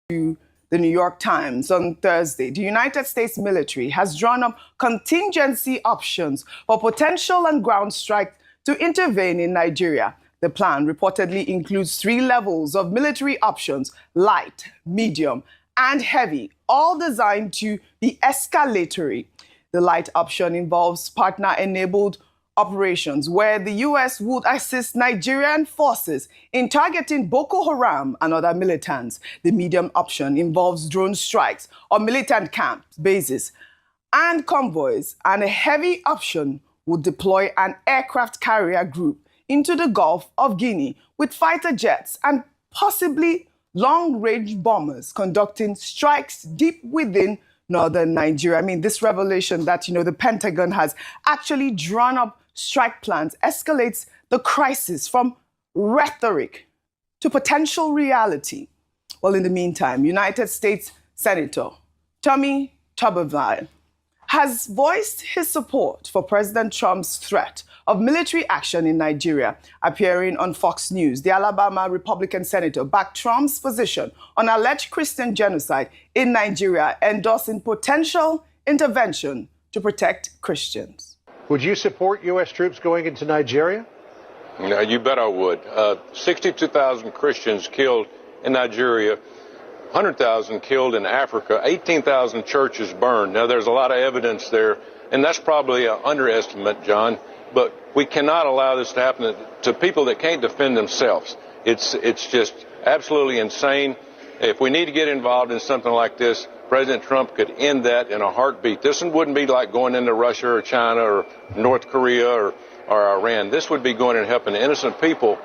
to the New York Times on Thursday, the United States military has drawn up contingency options for potential on-ground strike to intervene in Nigeria. The plan reportedly includes 3 levels of military options: light, medium, and heavy, all designed to be escalatory. The light option involves partner-enabled operations where the U.S. would assist Nigerian forces in targeting Boko Haram and other militants. The medium option involves drone strikes on militant camps, bases, and convoys. And a heavy option would deploy an aircraft carrier group into the Gulf of Guinea with fighter jets and possibly long-range bombers conducting strikes deep within northern Nigeria. I mean, this revelation that, the Pentagon has actually drawn up strike plans escalates the crisis from rhetoric to potential reality. Well, in the meantime, United States Senator Tommy Tuberville has voiced his support for President Trump's threat of military action in Nigeria. Appearing on Fox News, the Alabama Republican senator backed Trump's position on alleged Christian genocide in Nigeria, endorsing potential intervention to protect Christians. Would you support U.S. troops going into Nigeria? No, you bet I would. 62,000 Christians killed in Nigeria, 100,000 killed in Africa, 18,000 churches burned. Now, there's a lot of evidence there, and that's probably an underestimate, John, but we cannot allow this to happen to people that can't defend themselves. It's just absolutely insane. If we need to get involved in something like this, President Trump could end that in a heartbeat. This wouldn't be like going into Russia or China or North Korea or Iran. This would be going and helping innocent people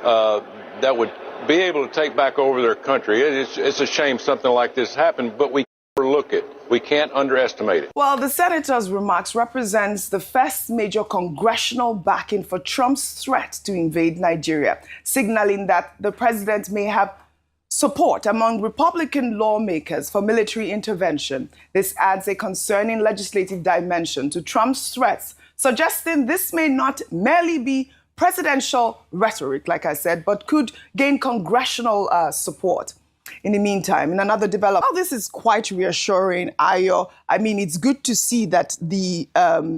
that would be able to take back over their country. It's a shame something like this happened, but we can't overlook it. We can't underestimate it. Well, the senator's remarks represents the first major congressional backing for Trump's threat to invade Nigeria, signaling that the president may have support among Republican lawmakers for military intervention. This adds a concerning legislative dimension to Trump's threats, suggesting this may not merely be presidential rhetoric, like I said, but could gain congressional support. In the meantime, in another development, this is quite reassuring, Ayo. I mean, it's good to see that the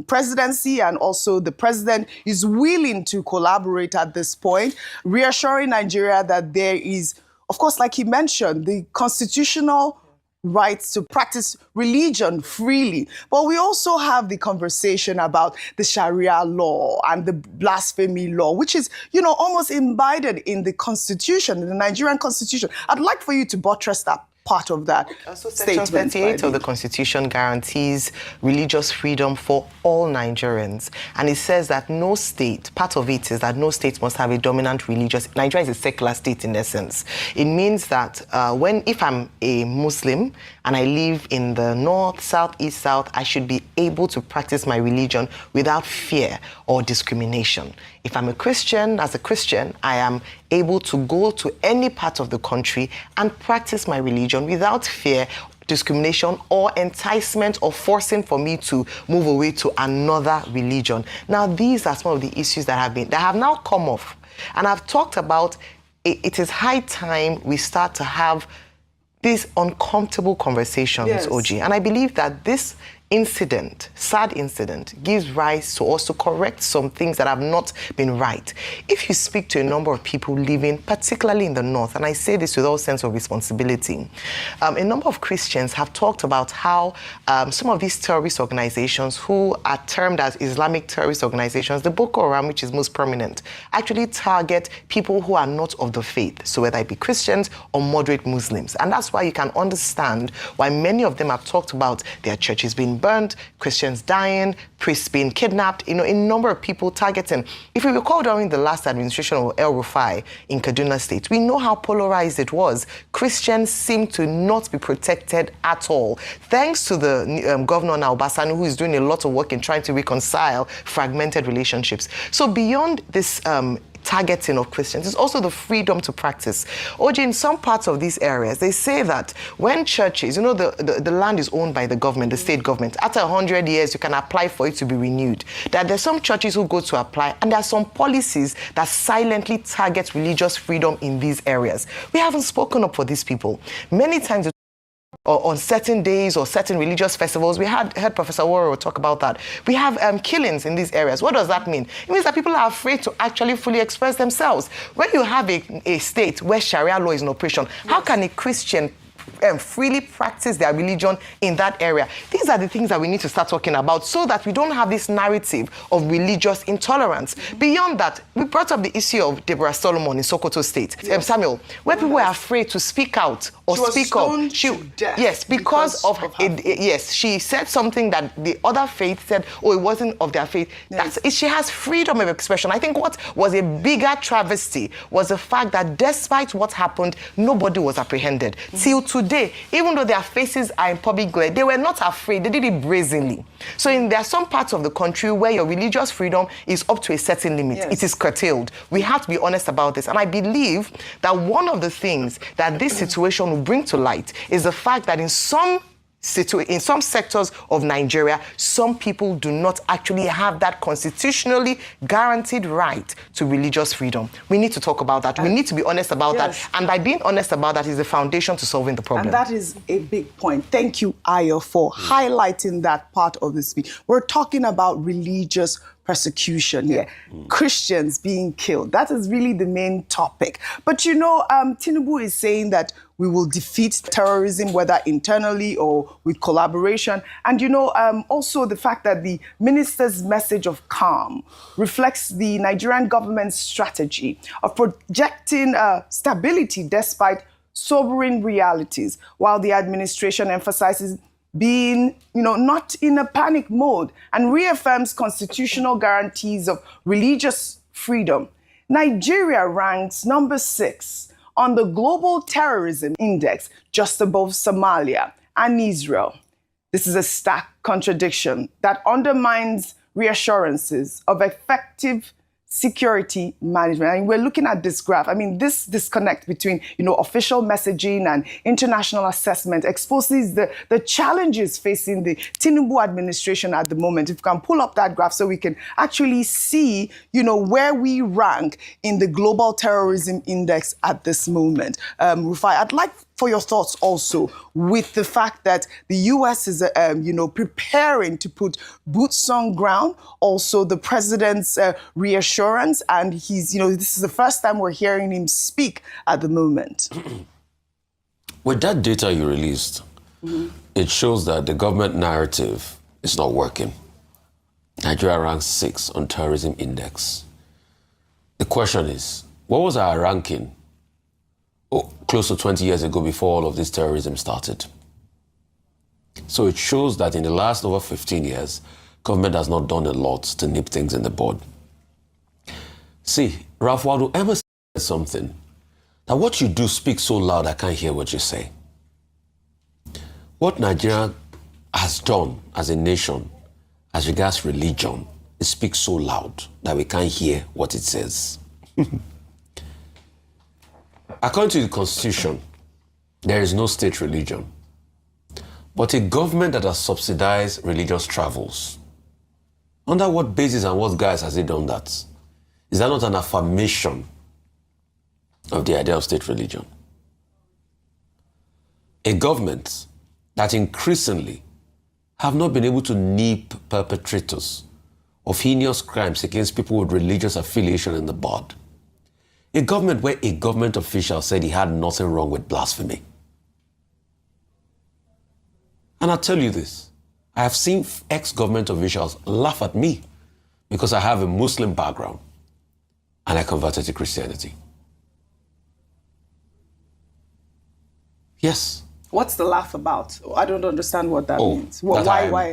presidency and also the president is willing to collaborate at this point, reassuring Nigeria that there is, of course, like he mentioned, the constitutional rights to practice religion freely. But we also have the conversation about the Sharia law and the blasphemy law, which is, almost embedded in the constitution, in the Nigerian constitution. I'd like for you to buttress that part of that Section 38 of the Constitution guarantees religious freedom for all Nigerians. And it says that no state, part of it is that no state must have a dominant religious. Nigeria is a secular state in essence. It means that if I'm a Muslim and I live in the north, south, east, south, I should be able to practice my religion without fear or discrimination. If I'm a Christian, as a Christian, I am able to go to any part of the country and practice my religion without fear, discrimination, or enticement or forcing for me to move away to another religion. Now, these are some of the issues that have now come off. And I've talked about it is high time we start to have these uncomfortable conversations, yes. OG. And I believe that this incident, sad incident, gives rise to us to correct some things that have not been right. If you speak to a number of people living, particularly in the north, and I say this with all sense of responsibility, a number of Christians have talked about how some of these terrorist organizations who are termed as Islamic terrorist organizations, the Boko Haram, which is most prominent, actually target people who are not of the faith, so whether it be Christians or moderate Muslims. And that's why you can understand why many of them have talked about their churches being burned, Christians dying, priests being kidnapped, a number of people targeting. If you recall during the last administration of El Rufai in Kaduna State, we know how polarized it was. Christians seem to not be protected at all. Thanks to the governor now, Obasanjo, who is doing a lot of work in trying to reconcile fragmented relationships. So beyond this targeting of Christians. It's also the freedom to practice. OJ, in some parts of these areas, they say that when churches, you know, the land is owned by the government, the state government. After 100 years, you can apply for it to be renewed. That there's some churches who go to apply, and there are some policies that silently target religious freedom in these areas. We haven't spoken up for these people. Many times, or on certain days or certain religious festivals, we heard Professor Warrior talk about that. We have killings in these areas. What does that mean? It means that people are afraid to actually fully express themselves. When you have a state where Sharia law is in operation, how can a Christian freely practice their religion in that area? These are the things that we need to start talking about so that we don't have this narrative of religious intolerance. Beyond that, we brought up the issue of Deborah Solomon in Sokoto State, Samuel, where people were afraid to speak out or speak up. Yes, because of yes, she said something that the other faith said, oh, it wasn't of their faith. Yes. She has freedom of expression. I think what was a bigger travesty was the fact that despite what happened, nobody was apprehended. Till today, even though their faces are in public glare, they were not afraid. They did it brazenly. So there are some parts of the country where your religious freedom is up to a certain limit. Yes. It is curtailed. We have to be honest about this. And I believe that one of the things that this situation will bring to light is the fact that in some sectors of Nigeria, some people do not actually have that constitutionally guaranteed right to religious freedom. We need to talk about that. We need to be honest about that. And by being honest about that is the foundation to solving the problem. And that is a big point. Thank you, Ayo, for highlighting that part of the speech. We're talking about religious persecution here. Christians being killed. That is really the main topic. But you know, Tinubu is saying that we will defeat terrorism, whether internally or with collaboration. And you know, also the fact that the minister's message of calm reflects the Nigerian government's strategy of projecting stability despite sobering realities, while the administration emphasizes being, you know, not in a panic mode and reaffirms constitutional guarantees of religious freedom. Nigeria ranks number 6 on the Global Terrorism Index, just above Somalia and Israel. This is a stark contradiction that undermines reassurances of effective security management. And we're looking at this graph. I mean, this disconnect between, you know, official messaging and international assessment exposes the challenges facing the Tinubu administration at the moment. If you can pull up that graph so we can actually see, you know, where we rank in the Global Terrorism Index at this moment. Rufai, I'd like for your thoughts also with the fact that the U.S. is, you know, preparing to put boots on ground. Also, the president's reassurance, and he's, you know, this is the first time we're hearing him speak at the moment. With that data you released, it shows that the government narrative is not working. Nigeria ranks 6 on terrorism index. The question is, what was our ranking close to 20 years ago before all of this terrorism started? So it shows that in the last over 15 years, government has not done a lot to nip things in the bud. See, Ralph Waldo Emerson said something, that what you do speaks so loud I can't hear what you say. What Nigeria has done as a nation, as regards religion, it speaks so loud that we can't hear what it says. According to the Constitution, there is no state religion. But a government that has subsidized religious travels, under what basis and what guise has it done that? Is that not an affirmation of the idea of state religion? A government that increasingly have not been able to nip perpetrators of heinous crimes against people with religious affiliation in the bud. A government where a government official said he had nothing wrong with blasphemy. And I'll tell you this, I have seen ex-government officials laugh at me because I have a Muslim background and I converted to Christianity. Yes. What's the laugh about? I don't understand what that means. Well,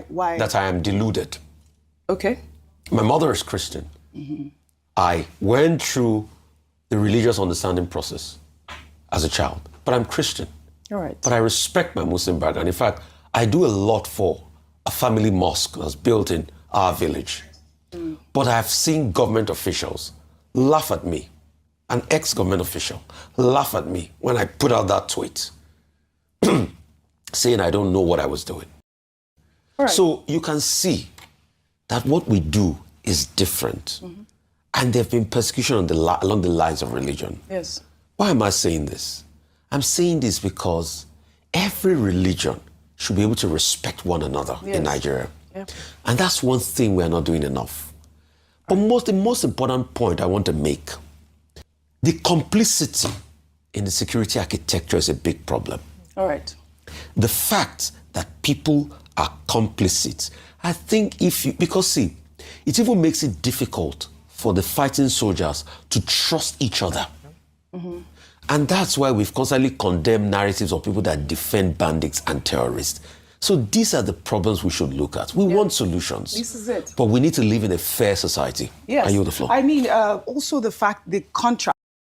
why? That I am deluded. Okay. My mother is Christian. I went through the religious understanding process as a child, but I'm Christian. All right. But I respect my Muslim background. In fact, I do a lot for a family mosque that's built in our village. But I've seen government officials laugh at me, an ex-government official, laugh at me when I put out that tweet saying I don't know what I was doing. Right. So you can see that what we do is different. And there have been persecution along the lines of religion. Yes. Why am I saying this? I'm saying this because every religion should be able to respect one another in Nigeria. Yep. And that's one thing we are not doing enough. But the most important point I want to make, the complicity in the security architecture is a big problem. All right. The fact that people are complicit, I think because see, it even makes it difficult for the fighting soldiers to trust each other. And that's why we've constantly condemned narratives of people that defend bandits and terrorists. So these are the problems we should look at. We want solutions. This is it. But we need to live in a fair society. Yes. I yield the floor. I mean, also the fact the contract